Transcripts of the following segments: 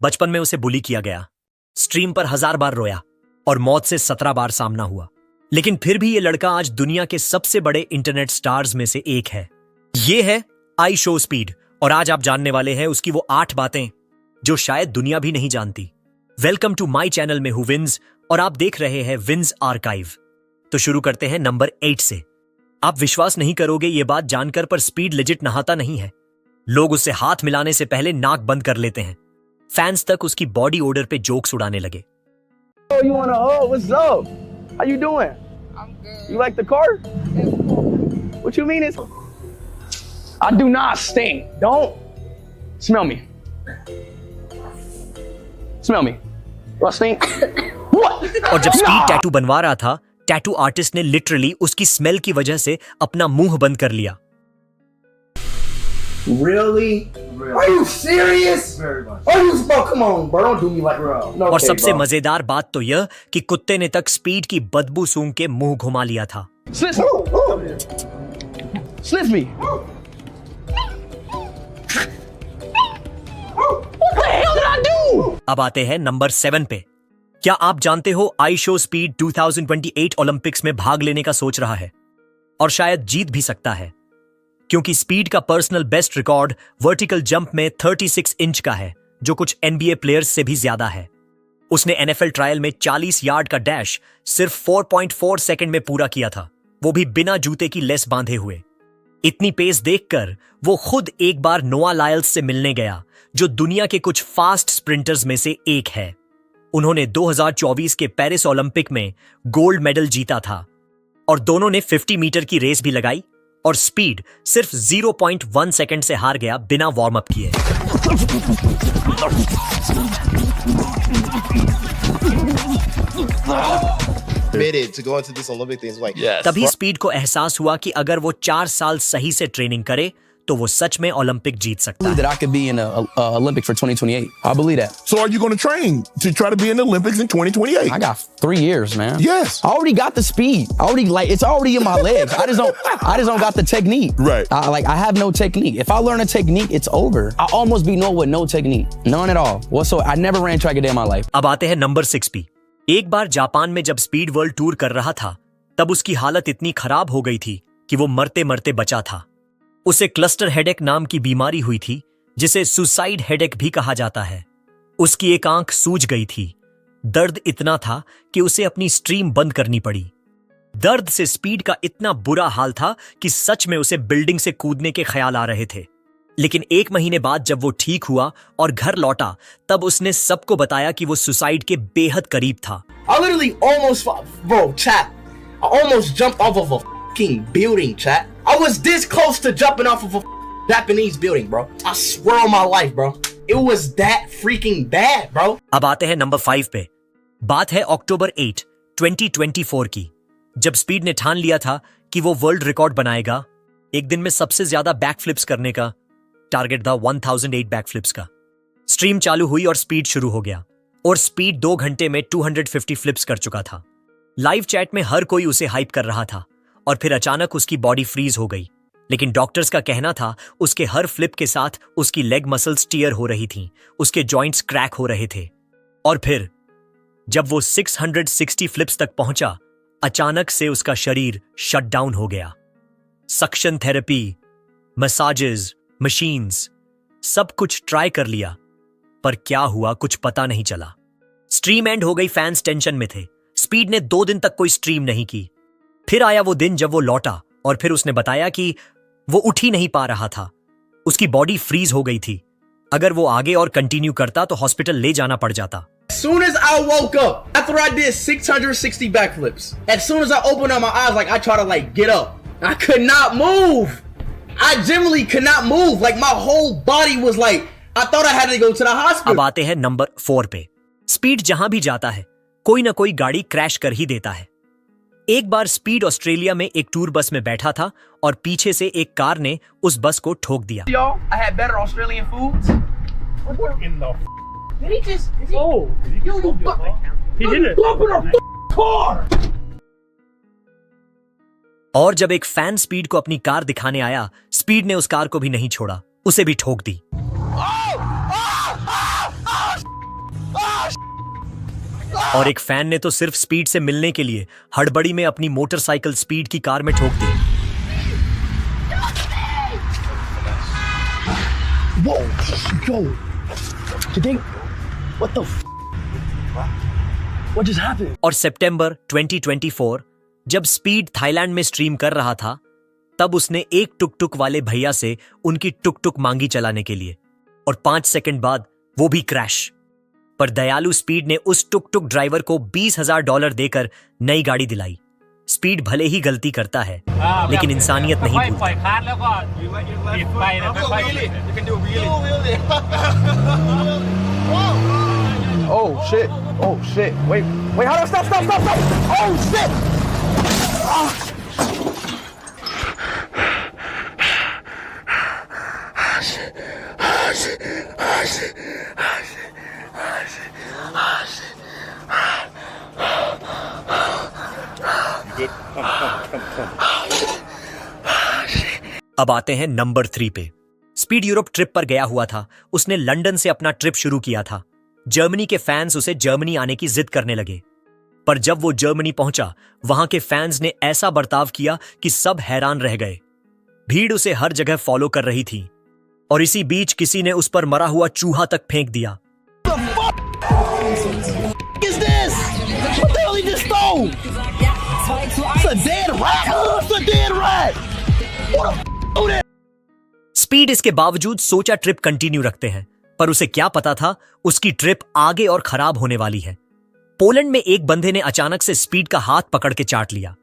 बचपन में उसे बुली किया गया, स्ट्रीम पर 1000 बार रोया और मौत से 17 बार सामना हुआ, लेकिन फिर भी ये लड़का आज दुनिया के सबसे बड़े इंटरनेट स्टार्स में से एक है। ये है आई शो स्पीड और आज आप जानने वाले हैं उसकी वो 8 बातें जो शायद दुनिया भी नहीं जानती। वेलकम टू माई चैनल में हूं विंस और आप देख रहे हैं विंस आर्काइव। तो शुरू करते हैं नंबर 8 से। आप विश्वास नहीं करोगे ये बात जानकर, पर स्पीड लेजिट नहाता नहीं है। लोग उससे हाथ मिलाने से पहले नाक बंद कर लेते हैं। फैंस तक उसकी बॉडी ओडर पे जोक्स उड़ाने लगे। Oh, you wanna? Oh, what's up? How you doing? I'm good. You like the car? It's cool. What you mean? I do not stink. Don't smell me. Smell me. Do I stink? What? और जब speed tattoo बनवा रहा था, tattoo artist ने literally उसकी smell की वजह से अपना मुंह बंद कर लिया। Really? Are you serious? Very much. Are you? Oh, come on, bro. Don't do me like bro. No, और okay, सबसे bro. मजेदार बात तो यह कि कुत्ते ने तक स्पीड की बदबू सूंघ के मुंह घुमा लिया था। Sniff me. What the hell did I do? अब आते हैं नंबर 7 पे। क्या आप जानते हो आई शो स्पीड 2028 ओलंपिक्स में भाग लेने का सोच रहा है और शायद जीत भी सकता है, क्योंकि स्पीड का personal best record vertical jump में 36 इंच का है, जो कुछ एनबीए प्लेयर्स से भी ज्यादा है। उसने एनएफएल ट्रायल में 40 यार्ड का डैश सिर्फ 4.4 सेकंड में पूरा किया था, वो भी बिना जूते की लेस बांधे हुए। इतनी पेस देखकर वो खुद एक बार नोआ लायल्स से मिलने गया, जो दुनिया के कुछ फास्ट स्प्रिंटर्स में से एक है। उन्होंने 2024 के पेरिस ओलंपिक में गोल्ड मेडल जीता था और दोनों ने 50 मीटर की रेस भी लगाई और स्पीड सिर्फ 0.1 सेकंड से हार गया बिना वार्म अप किए। To go into this Olympic things like तभी स्पीड को एहसास हुआ कि अगर वो 4 साल सही से ट्रेनिंग करे तो वो सच में ओलंपिक जीत सकता है। that I could be in a Olympic for 2028. I believe that. So are you going to train to try to be in the Olympics in 2028? I got 3 years, man. Yes. I already got the speed. It's already in my legs. I just don't got the technique. Right. I have no technique. If I learn a technique, it's over. I almost be with no technique. None at all. Whatsoever. I never ran track a day in my life. अब आते हैं number 6 पे। एक बार Japan में जब speed world tour कर रहा था, तब उसकी हालत इतनी खराब हो गई थी कि वो मरते मरते बचा था। उसे क्लस्टर हेडेक नाम की बीमारी हुई थी, जिसे सुसाइड हेडेक भी कहा जाता है। उसकी एक आंख सूज गई थी। दर्द इतना था कि उसे अपनी स्ट्रीम बंद करनी पड़ी। दर्द से स्पीड का इतना बुरा हाल था कि सच में उसे बिल्डिंग से कूदने के ख्याल आ रहे थे। लेकिन 1 महीने बाद जब वो ठीक हुआ और घर लौटा, तब उसने सबको बताया कि वो सुसाइड के बेहद करीब था। I literally almost, bro, chat. I almost jumped off of a fucking building, chat. I was this close to jumping off of a Japanese building, bro. I swear on my life, bro. It was that freaking bad, bro. अब आते हैं number 5 पे। बात है अक्टूबर 8, 2024 की, जब speed ने ठान लिया था कि वो वर्ल्ड रिकॉर्ड बनाएगा। एक दिन में सबसे ज्यादा बैकफ्लिप्स करने का टारगेट था 1008 बैकफ्लिप्स का। स्ट्रीम चालू हुई और स्पीड शुरू हो गया और स्पीड 2 घंटे में 250 फ्लिप्स कर चुका था। लाइव चैट में हर कोई उसे हाइप कर रहा था और फिर अचानक उसकी बॉडी फ्रीज हो गई। लेकिन डॉक्टर्स का कहना था उसके हर फ्लिप के साथ उसकी लेग मसल्स टीयर हो रही थीं, उसके जॉइंट्स क्रैक हो रहे थे। और फिर जब वो 660 फ्लिप्स तक पहुंचा, अचानक से उसका शरीर शट डाउन हो गया। सक्शन थेरेपी, मसाजेस, मशीन्स, सब कुछ ट्राई कर लिया, पर क्या हुआ कुछ पता नहीं चला। स्ट्रीम एंड हो गई, फैंस टेंशन में थे। स्पीड ने 2 दिन तक कोई स्ट्रीम नहीं की। फिर आया वो दिन जब वो लौटा और फिर उसने बताया कि वो उठ ही नहीं पा रहा था। उसकी बॉडी फ्रीज हो गई थी। अगर वो आगे और कंटिन्यू करता तो हॉस्पिटल ले जाना पड़ जाता। As soon as I woke up, after I did 660 backflips, as soon as I opened up my eyes, like I try to like get up, I could not move. I generally could not move. Like my whole body was like, I thought I had to go to the hospital. अब आते हैं number 4 पे। Speed जहां भी जाता है, कोई ना कोई गाड़ी क्रैश कर ही देता है। एक बार स्पीड ऑस्ट्रेलिया में एक टूर बस में बैठा था और पीछे से एक कार ने उस बस को ठोक दिया। Y'all, I had better Australian foods. What in the Did he just? He did it. Car. और जब एक फैन स्पीड को अपनी कार दिखाने आया, स्पीड ने उस कार को भी नहीं छोड़ा, उसे भी ठोक दी। और एक फैन ने तो सिर्फ स्पीड से मिलने के लिए हड़बड़ी में अपनी मोटरसाइकिल स्पीड की कार में ठोक दी। Whoa, yo, today, what the what just happened? और सितंबर 2024 जब स्पीड थाईलैंड में स्ट्रीम कर रहा था, तब उसने एक टुक टुक वाले भैया से उनकी टुक टुक मांगी चलाने के लिए, और 5 सेकंड बाद वो भी क्रैश। पर दयालु स्पीड ने उस टुक टुक ड्राइवर को $20,000 देकर नई गाड़ी दिलाई। स्पीड भले ही गलती करता है, लेकिन इंसानियत नहीं भूलता। Oh shit! Oh shit! Wait! Hold on! Stop! Oh shit! अब आते हैं नंबर 3 पे। स्पीड यूरोप ट्रिप पर गया हुआ था। उसने लंदन से अपना ट्रिप शुरू किया था। जर्मनी के फैंस उसे जर्मनी आने की जिद करने लगे, पर जब वो जर्मनी पहुंचा, वहां के फैंस ने ऐसा बर्ताव किया कि सब हैरान रह गए। भीड़ उसे हर जगह फॉलो कर रही थी, और इसी बीच किसी ने उस पर मरा हुआ चूहा तक फेंक दिया। स्पीड इसके बावजूद सोचा ट्रिप कंटिन्यू रखते हैं, पर उसे क्या पता था उसकी ट्रिप आगे और खराब होने वाली है। पोलैंड में एक बंदे ने अचानक से स्पीड का हाथ पकड़ के चाट लिया।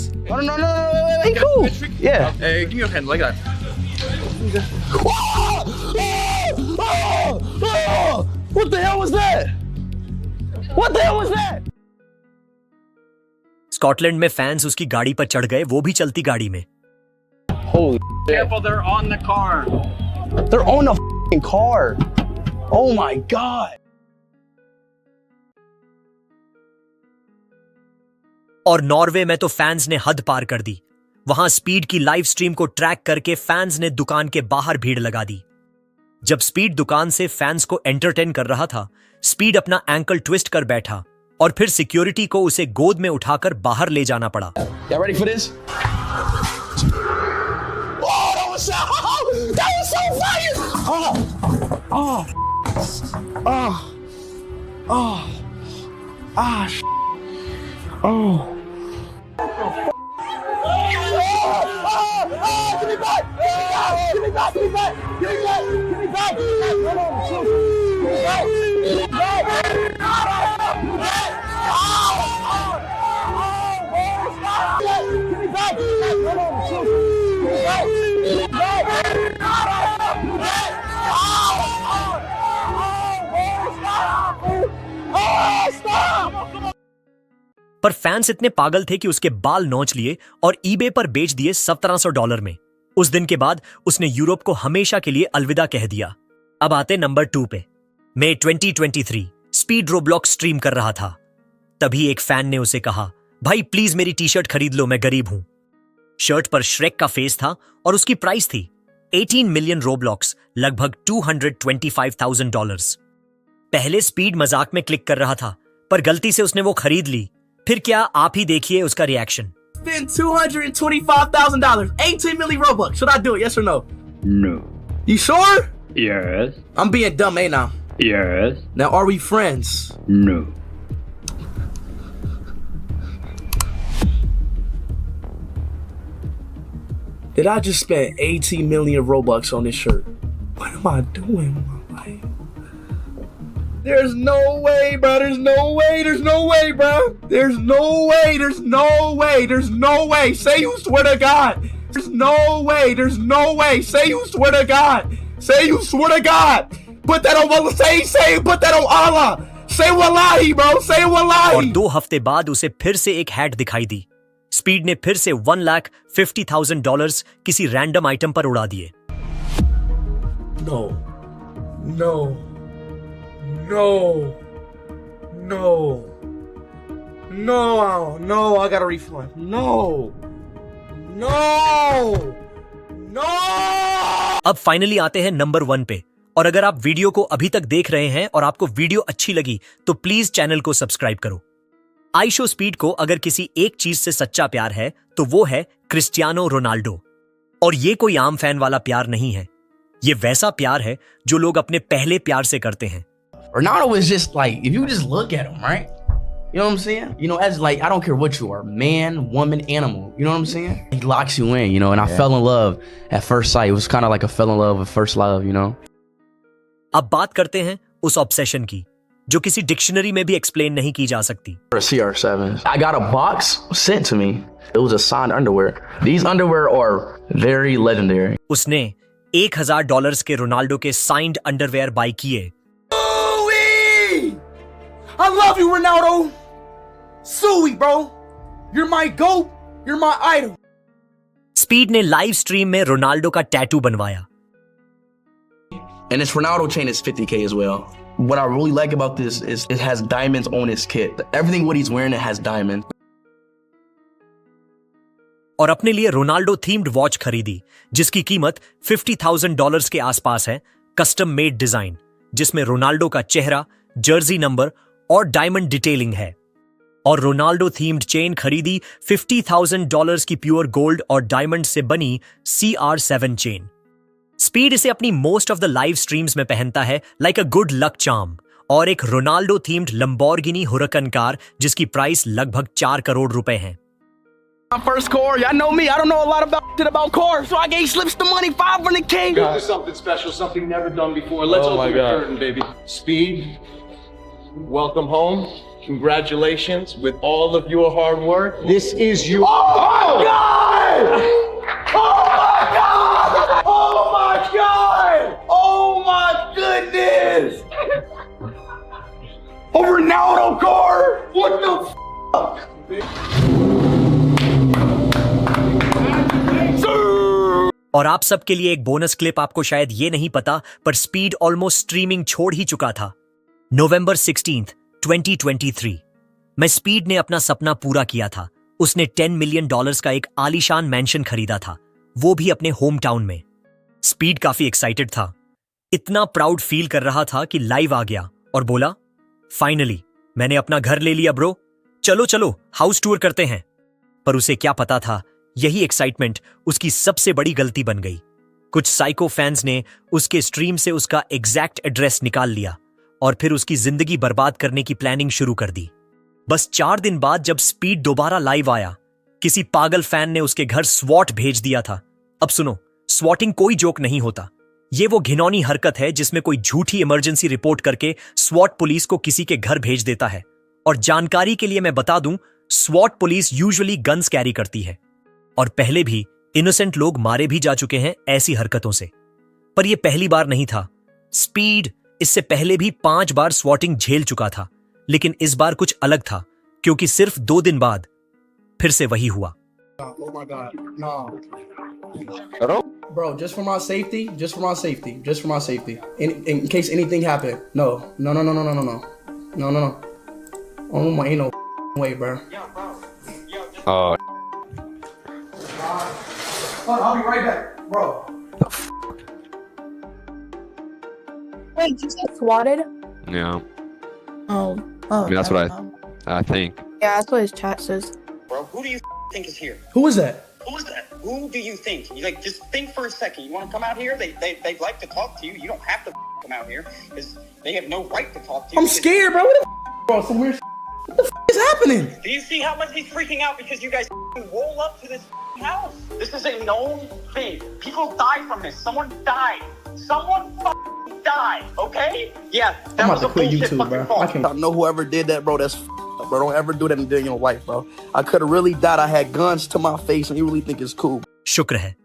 स्कॉटलैंड में फैंस उसकी गाड़ी पर चढ़ गए, वो भी चलती गाड़ी में। Holy Careful, they're on the car. They're on the f***ing car. Oh my god. और नॉर्वे में तो फैंस ने हद पार कर दी। वहां स्पीड की लाइव स्ट्रीम को ट्रैक करके फैंस ने दुकान के बाहर भीड़ लगा दी। जब स्पीड दुकान से फैंस को एंटरटेन कर रहा था, स्पीड अपना एंकल ट्विस्ट कर बैठा, और फिर सिक्योरिटी को उसे गोद में उठाकर बाहर ले जाना पड़ा। Y'all ready for this? That was so fire! पर फैंस इतने पागल थे कि उसके बाल नोच लिए और ईबे पर बेच दिए $1700 में। उस दिन के बाद उसने यूरोप को हमेशा के लिए अलविदा कह दिया। अब आते नंबर 2 पे। मई 2023 स्पीड रोब्लॉक्स स्ट्रीम कर रहा था। तभी एक फैन ने उसे कहा, भाई प्लीज मेरी टी शर्ट खरीद लो, मैं गरीब हूं। शर्ट पर श्रेक का फेस था और उसकी प्राइस थी 18 मिलियन रोब्लॉक्स, लगभग $225,000। पहले स्पीड मजाक में क्लिक कर रहा था, पर गलती से उसने वो खरीद ली। फिर क्या, आप ही देखिए उसका reaction. Spend $225,000, 18 million Robux. Should I do it? Yes or no? No. You sure? Yes. I'm being dumb, ain't I? Yes. Now, are we friends? No. Did I just spend 18 million Robux on this shirt? What am I doing with my life? There's no way, bro. There's no way. There's no way, bro. There's no way. There's no way. There's no way. Say you swear to God. There's no way. There's no way. Say you swear to God. Say you swear to God. Put that on Allah. Say, put that on Allah. Say wallahi, bro. Say wallahi. और 2 हफ्ते बाद उसे फिर से एक hat दिखाई दी। Speed ने फिर से $150,000 किसी रैंडम आइटम पर उड़ा दिए। No. No. No. No. No. No. I got a refund. No. No. No. अब फाइनली आते हैं नंबर 1 पे। और अगर आप वीडियो को अभी तक देख रहे हैं और आपको वीडियो अच्छी लगी तो प्लीज चैनल को सब्सक्राइब करो। आई शो स्पीड को अगर किसी एक चीज से सच्चा प्यार है तो वो है क्रिस्टियानो रोनाल्डो। और ये कोई आम फैन वाला प्यार नहीं है, ये वैसा प्यार है जो लोग अपने पहले प्यार से करते हैं। Ronaldo is just like, if you just look at him, right? You know what I'm saying? You know, as like, I don't care what you are, man, woman, animal. You know what I'm saying? He locks you in, you know, and I fell in love at first sight. It was kind of like a fell in love at first love, you know? अब बात करते हैं उस obsession की जो किसी dictionary में भी एक्सप्लेन नहीं की जा सकती। For a CR7. I got a box sent to me. It was a signed underwear. These underwear are very legendary. उसने $1,000 के रोनाल्डो के साइंड अंडरवेयर बाय किए। I love you, Ronaldo. Suey, bro. You're my GOAT. You're my idol. Speed ने live stream में Ronaldo का tattoo बनवाया। And this Ronaldo chain is 50K as well. What I really like about this is it has diamonds on his kit. Everything what he's wearing, it has diamonds. और अपने लिए Ronaldo themed watch खरीदी जिसकी कीमत $50,000 के आसपास है, custom made design जिसमें रोनाल्डो का चेहरा, जर्सी नंबर और डायमंड डिटेलिंग है। और रोनाल्डो थीम्ड चेन खरीदी $50,000 की प्योर गोल्ड और डायमंड से बनी CR7 चेन। स्पीड इसे अपनी most of the live streams में पहनता है like a good luck charm. और एक रोनाल्डो थीम्ड लंबोर्गिनी हुरकन कार जिसकी प्राइस लगभग 4 करोड़ रुपए है। My first car, y'all know me. I don't know a lot about cars, so I gave Slips the money, 500K. This is something special, something never done before. Let's open the curtain, baby. Speed, welcome home. Congratulations with all of your hard work. This is your. Oh my God! Oh my God! Oh my God! Oh my goodness! A Ronaldo car? What the fuck? और आप सबके लिए एक bonus clip, आपको शायद ये नहीं पता पर स्पीड ऑलमोस्ट स्ट्रीमिंग छोड़ ही चुका था। November 16th, 2023 में स्पीड ने अपना सपना पूरा किया था। उसने $10 मिलियन का एक आलीशान मैंशन खरीदा था, वो भी अपने होम टाउन में। स्पीड काफी एक्साइटेड था, इतना प्राउड फील कर रहा था कि लाइव आ गया और बोला, फाइनली मैंने अपना घर ले लिया ब्रो, चलो चलो हाउस टूर करते हैं। पर उसे क्या पता था यही एक्साइटमेंट उसकी सबसे बड़ी गलती बन गई। कुछ साइको फैंस ने उसके स्ट्रीम से उसका एग्जैक्ट एड्रेस निकाल लिया और फिर उसकी जिंदगी बर्बाद करने की प्लानिंग शुरू कर दी। बस 4 दिन बाद जब स्पीड दोबारा लाइव आया, किसी पागल फैन ने उसके घर स्वॉट भेज दिया था। अब सुनो, स्वॉटिंग कोई जोक नहीं होता, ये वो घिनौनी हरकत है जिसमें कोई झूठी इमरजेंसी रिपोर्ट करके स्वॉट पुलिस को किसी के घर भेज देता है। और जानकारी के लिए मैं बता दूं, स्वॉट पुलिस यूजुअली गन्स कैरी करती है और पहले भी इनोसेंट लोग मारे भी जा चुके हैं ऐसी हरकतों से। पर यह पहली बार नहीं था। स्पीड इससे पहले भी 5 बार स्वॉटिंग झेल चुका था, लेकिन इस बार कुछ अलग था क्योंकि सिर्फ 2 दिन बाद फिर से वही हुआ। Oh my God, no. Bro, just for my safety, just for my safety, just for my safety. In case anything happened. No. Oh my, ain't no way, bro. Oh. Hold on, I'll be right back, bro. Wait, you said swatted? Yeah. Oh. I mean, that's what I think. Yeah, that's what his chat says. Bro, who do you think is here? Who is that? Who is that? Who do you think? You like just think for a second. You want to come out here? They like to talk to you. You don't have to come out here because they have no right to talk to you. I'm scared, bro. What the bro? Some weird. What the is happening? Do you see how much he's freaking out because you guys roll up to this house? This is a known thing. People die from this. Someone died. Someone died. Okay? Yeah. I'm about to quit YouTube, bro. I can't. I know whoever did that, bro. That's up, bro. Don't ever do that in your life, bro. I could have really died. I had guns to my face, and you really think it's cool? शुक्र है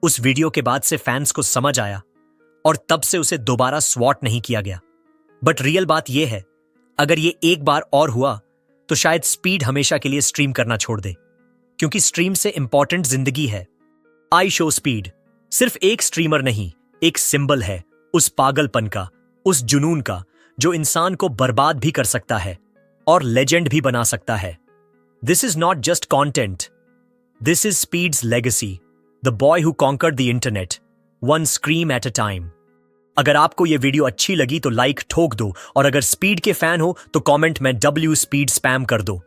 उस video के बाद से fans को समझ आया और तब से उसे दोबारा स्वॉट नहीं किया गया। बट रियल बात यह है, अगर ये एक बार और हुआ तो शायद स्पीड हमेशा के लिए स्ट्रीम करना छोड़ दे, क्योंकि स्ट्रीम से इंपॉर्टेंट जिंदगी है। आई शो स्पीड सिर्फ एक स्ट्रीमर नहीं, एक सिंबल है उस पागलपन का, उस जुनून का जो इंसान को बर्बाद भी कर सकता है और लेजेंड भी बना सकता है। This is not just content, this is speed's legacy, the boy who conquered the internet, one scream at a time. अगर आपको यह वीडियो अच्छी लगी तो लाइक ठोक दो और अगर स्पीड के फैन हो तो कमेंट में W स्पीड स्पैम कर दो।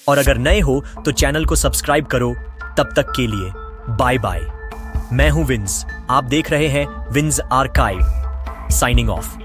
और अगर नए हो तो चैनल को सब्सक्राइब करो। तब तक के लिए बाय बाय। मैं हूं विंस, आप देख रहे हैं विंस आर्काइव। Signing off.